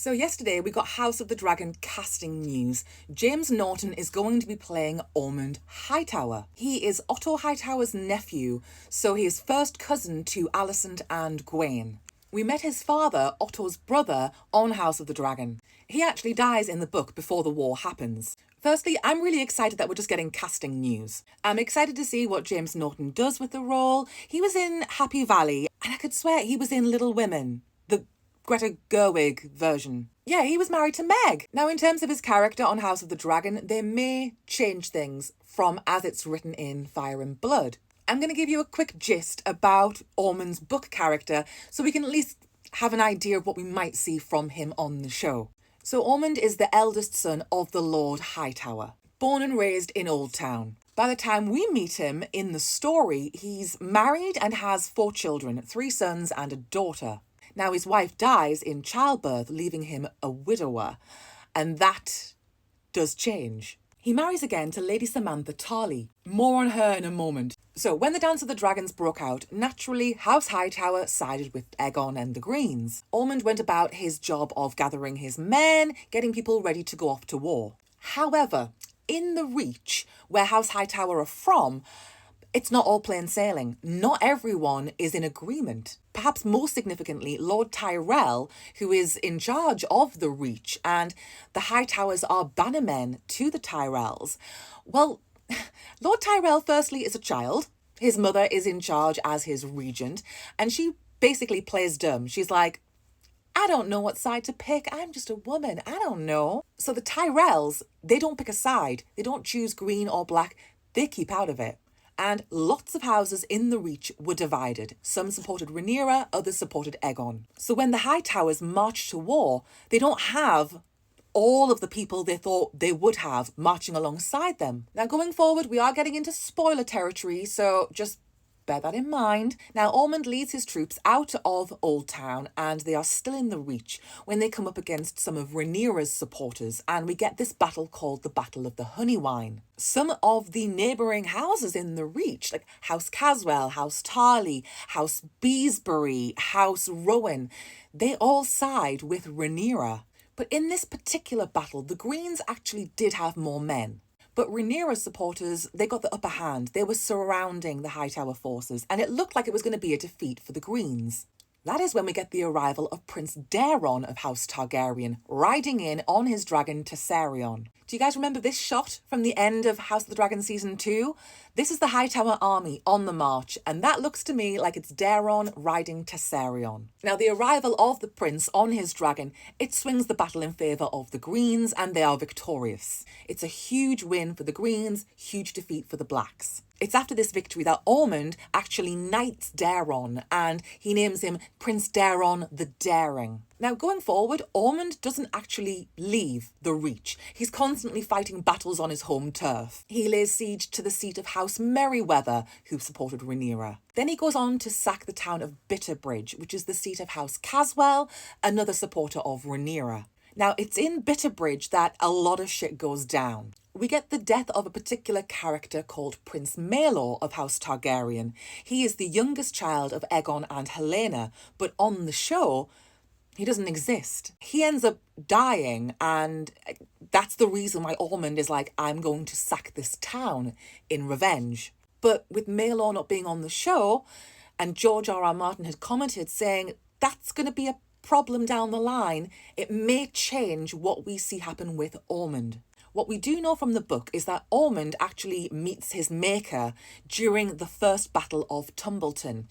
So yesterday we got House of the Dragon casting news. James Norton is going to be playing Ormund Hightower. He is Otto Hightower's nephew, so he is first cousin to Alicent and Gwaine. We met his father, Otto's brother, on House of the Dragon. He actually dies in the book before the war happens. Firstly, I'm really excited that we're just getting casting news. I'm excited to see what James Norton does with the role. He was in Happy Valley, and I could swear he was in Little Women, the Greta Gerwig version. Yeah, he was married to Meg. Now, in terms of his character on House of the Dragon, they may change things from as it's written in Fire and Blood. I'm going to give you a quick gist about Ormund's book character so we can at least have an idea of what we might see from him on the show. So Ormund is the eldest son of the Lord Hightower, born and raised in Old Town. By the time we meet him in the story, he's married and has 4 children, 3 sons and a daughter. Now, his wife dies in childbirth, leaving him a widower, and that does change. He marries again to Lady Samantha Tarly. More on her in a moment. So, when the Dance of the Dragons broke out, naturally, House Hightower sided with Aegon and the Greens. Ormund went about his job of gathering his men, getting people ready to go off to war. However, in the Reach, where House Hightower are from, it's not all plain sailing. Not everyone is in agreement. Perhaps most significantly, Lord Tyrell, who is in charge of the Reach, and the Hightowers are bannermen to the Tyrells. Well, Lord Tyrell firstly is a child. His mother is in charge as his regent, and she basically plays dumb. She's like, I don't know what side to pick. I'm just a woman. I don't know. So the Tyrells, they don't pick a side. They don't choose green or black. They keep out of it. And lots of houses in the Reach were divided. Some supported Rhaenyra, others supported Aegon. So when the Hightowers march to war, they don't have all of the people they thought they would have marching alongside them. Now, going forward, we are getting into spoiler territory, so just bear that in mind. Now, Ormund leads his troops out of Old Town, and they are still in the Reach when they come up against some of Rhaenyra's supporters, and we get this battle called the Battle of the Honeywine. Some of the neighbouring houses in the Reach, like House Caswell, House Tarly, House Beesbury, House Rowan, they all side with Rhaenyra. But in this particular battle, the Greens actually did have more men. But Rhaenyra's supporters, they got the upper hand. They were surrounding the Hightower forces, and it looked like it was going to be a defeat for the Greens. That is when we get the arrival of Prince Daeron of House Targaryen, riding in on his dragon Tessarion. Do you guys remember this shot from the end of House of the Dragon Season 2? This is the Hightower army on the march, and that looks to me like it's Daeron riding Tessarion. Now, the arrival of the prince on his dragon, it swings the battle in favour of the Greens, and they are victorious. It's a huge win for the Greens, huge defeat for the Blacks. It's after this victory that Ormund actually knights Daeron, and he names him Prince Daeron the Daring. Now, going forward, Ormund doesn't actually leave the Reach. He's constantly fighting battles on his home turf. He lays siege to the seat of House Merryweather, who supported Rhaenyra. Then he goes on to sack the town of Bitterbridge, which is the seat of House Caswell, another supporter of Rhaenyra. Now, it's in Bitterbridge that a lot of shit goes down. We get the death of a particular character called Prince Maelor of House Targaryen. He is the youngest child of Aegon and Helena, but on the show, he doesn't exist. He ends up dying, and that's the reason why Ormund is like, I'm going to sack this town in revenge. But with Maelor not being on the show, and George R.R. Martin had commented saying that's going to be a problem down the line, it may change what we see happen with Ormund. What we do know from the book is that Ormund actually meets his maker during the first battle of Tumbleton.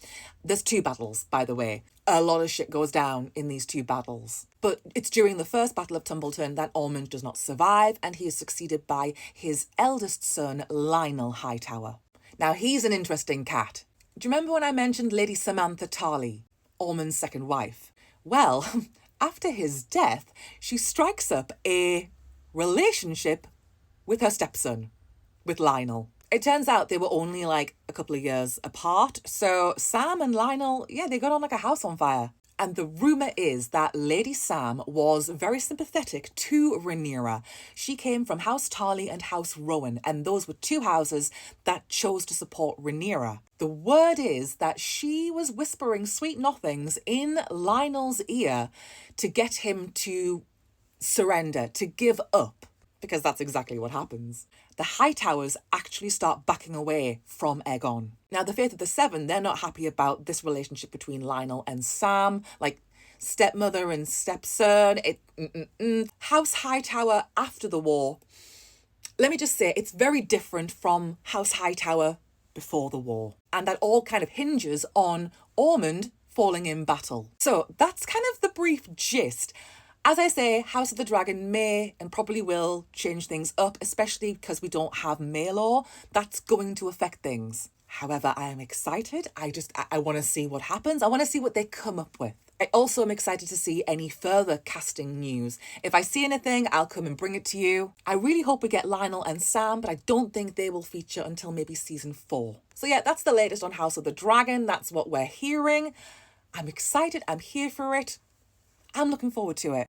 There's 2 battles, by the way. A lot of shit goes down in these 2 battles. But it's during the first battle of Tumbleton that Ormund does not survive, and he is succeeded by his eldest son, Lionel Hightower. Now, he's an interesting cat. Do you remember when I mentioned Lady Samantha Tarly, Ormund's second wife? Well, after his death, she strikes up a relationship with her stepson, with Lionel. It turns out they were only like a couple of years apart, so Sam and Lionel, yeah, they got on like a house on fire. And the rumour is that Lady Sam was very sympathetic to Rhaenyra. She came from House Tarly and House Rowan, and those were two houses that chose to support Rhaenyra. The word is that she was whispering sweet nothings in Lionel's ear to get him to surrender, to give up, because that's exactly what happens. The Hightowers actually start backing away from Aegon. Now, the Faith of the Seven, they're not happy about this relationship between Lionel and Sam, like stepmother and stepson. House Hightower after the war, let me just say, it's very different from House Hightower before the war. And that all kind of hinges on Ormund falling in battle. So that's kind of the brief gist. As I say, House of the Dragon may and probably will change things up, especially because we don't have Maelor. That's going to affect things. However, I am excited. I want to see what happens. I want to see what they come up with. I also am excited to see any further casting news. If I see anything, I'll come and bring it to you. I really hope we get Lionel and Sam, but I don't think they will feature until maybe season 4. So yeah, that's the latest on House of the Dragon. That's what we're hearing. I'm excited. I'm here for it. I'm looking forward to it.